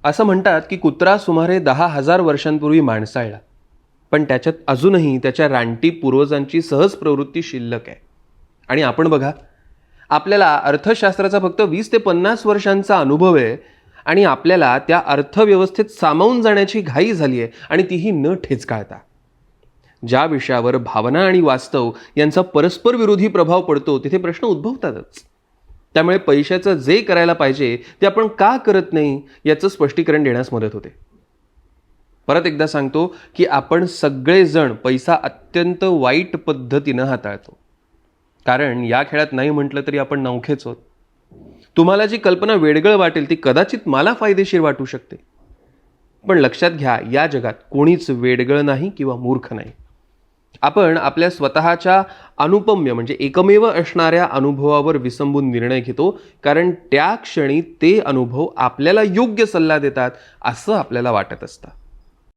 असं म्हणतात की कुत्रा सुमारे 10,000 वर्षांपूर्वी माणसाळला, पण त्याच्यात अजूनही त्याच्या रानटी पूर्वजांची सहज प्रवृत्ती शिल्लक आहे. आणि आपण बघा, आपल्याला अर्थशास्त्राचा फक्त 20 ते 50 वर्षांचा अनुभव आहे, आणि आपल्याला त्या अर्थव्यवस्थेत सामावून जाण्याची घाई झाली आहे, आणि तीही न ठेचकाळता. ज्या विषयावर भावना आणि वास्तव यांचा परस्पर विरोधी प्रभाव पडतो तिथे प्रश्न उद्भवतातच. त्यामुळे पैशाचं जे करायला पाहिजे ते आपण का करत नाही याचं स्पष्टीकरण देण्यास मदत होते. परत एकदा सांगतो की आपण सगळेजण पैसा अत्यंत वाईट पद्धतीनं हाताळतो. कारण या खेळात नाही म्हटलं तरी आपण नवखेच आहोत. तुम्हाला जी कल्पना वेडगळ वाटेल ती कदाचित मला फायदेशीर वाटू शकते. पण लक्षात घ्या, या जगात कोणीच वेडगळ नाही किंवा मूर्ख नाही. आपण आपल्या स्वतःच्या अनुपम्य म्हणजे एकमेव असणाऱ्या अनुभवावर विसंबून निर्णय घेतो, कारण त्या क्षणी ते अनुभव आपल्याला योग्य सल्ला देतात असं आपल्याला वाटत असतं.